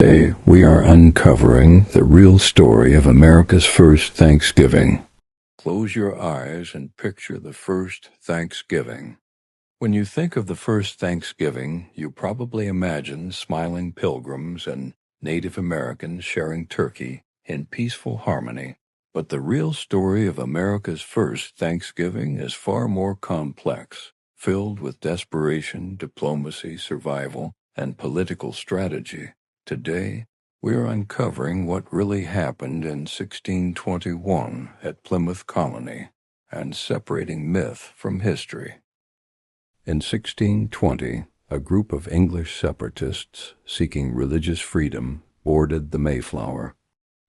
Today, we are uncovering the real story of America's first Thanksgiving. Close your eyes and picture the first Thanksgiving. When you think of the first Thanksgiving, you probably imagine smiling pilgrims and Native Americans sharing turkey in peaceful harmony. But the real story of America's first Thanksgiving is far more complex, filled with desperation, diplomacy, survival, and political strategy. Today, we are uncovering what really happened in 1621 at Plymouth Colony and separating myth from history. In 1620, a group of English separatists seeking religious freedom boarded the Mayflower.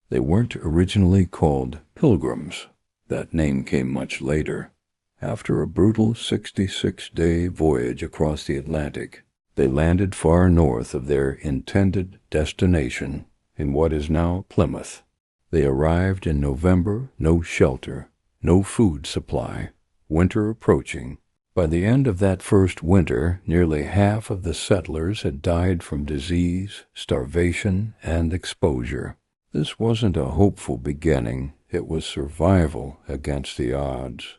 They weren't originally called Pilgrims. That name came much later. After a brutal 66-day voyage across the Atlantic, they landed far north of their intended destination in what is now Plymouth. They arrived in November, no shelter, no food supply, winter approaching. By the end of that first winter, nearly half of the settlers had died from disease, starvation, and exposure. This wasn't a hopeful beginning, it was survival against the odds.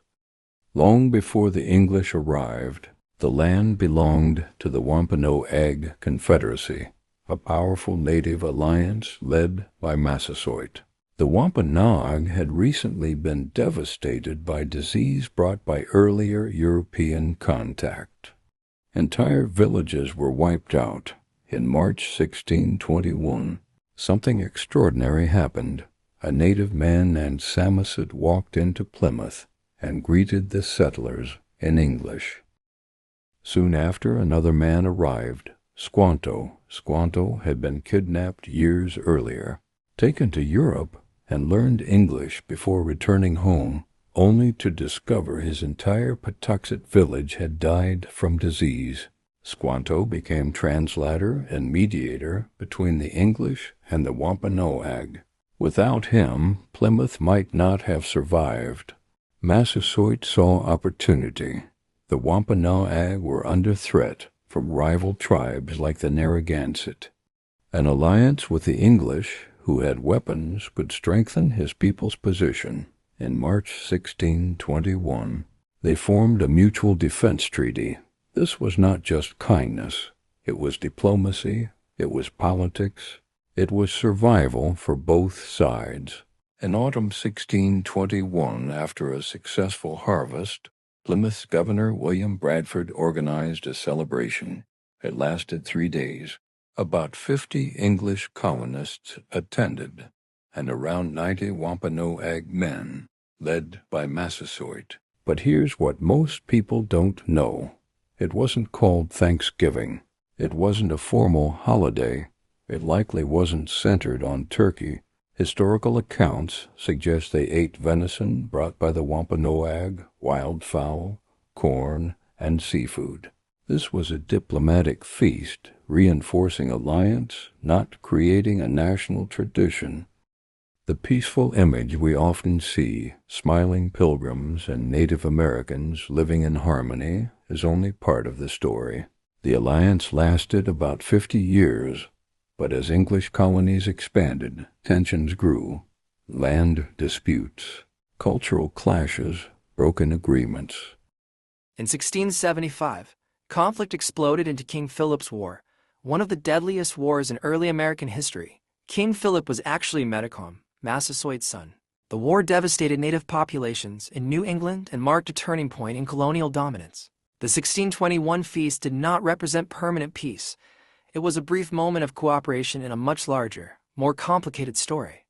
Long before the English arrived, the land belonged to the Wampanoag Confederacy, a powerful native alliance led by Massasoit. The Wampanoag had recently been devastated by disease brought by earlier European contact. Entire villages were wiped out. In March 1621, something extraordinary happened. A native man named Samoset walked into Plymouth and greeted the settlers in English. Soon after, another man arrived, Squanto. Squanto had been kidnapped years earlier, taken to Europe, and learned English before returning home, only to discover his entire Patuxet village had died from disease. Squanto became translator and mediator between the English and the Wampanoag. Without him, Plymouth might not have survived. Massasoit saw opportunity. The Wampanoag were under threat from rival tribes like the Narragansett. An alliance with the English, who had weapons, could strengthen his people's position. In March 1621, they formed a mutual defense treaty. This was not just kindness. It was diplomacy. It was politics. It was survival for both sides. In autumn 1621, after a successful harvest, Plymouth's Governor William Bradford organized a celebration. It lasted 3 days. About 50 English colonists attended, and around 90 Wampanoag men, led by Massasoit. But here's what most people don't know. It wasn't called Thanksgiving. It wasn't a formal holiday. It likely wasn't centered on turkey. Historical accounts suggest they ate venison brought by the Wampanoag, wildfowl, corn, and seafood. This was a diplomatic feast, reinforcing alliance, not creating a national tradition. The peaceful image we often see, smiling pilgrims and Native Americans living in harmony, is only part of the story. The alliance lasted about 50 years, but as English colonies expanded, tensions grew. Land disputes, cultural clashes, broken agreements. In 1675, conflict exploded into King Philip's War, one of the deadliest wars in early American history. King Philip was actually Metacom, Massasoit's son. The war devastated native populations in New England and marked a turning point in colonial dominance. The 1621 feast did not represent permanent peace. It was a brief moment of cooperation in a much larger, more complicated story.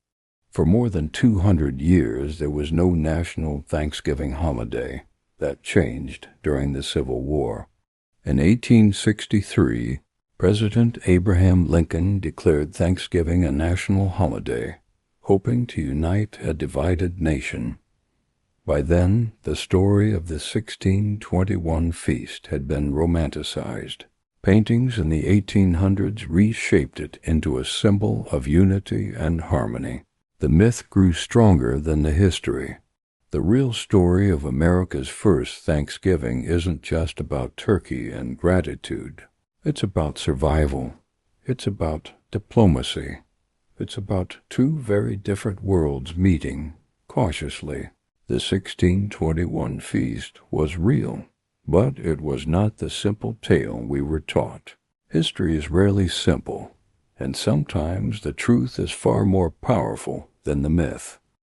For more than 200 years, there was no national Thanksgiving holiday. That changed during the Civil War. In 1863, President Abraham Lincoln declared Thanksgiving a national holiday, hoping to unite a divided nation. By then, the story of the 1621 feast had been romanticized. Paintings in the 1800s reshaped it into a symbol of unity and harmony. The myth grew stronger than the history. The real story of America's first Thanksgiving isn't just about turkey and gratitude. It's about survival. It's about diplomacy. It's about two very different worlds meeting cautiously. The 1621 feast was real, but it was not the simple tale we were taught. History is rarely simple, and sometimes the truth is far more powerful than the myth.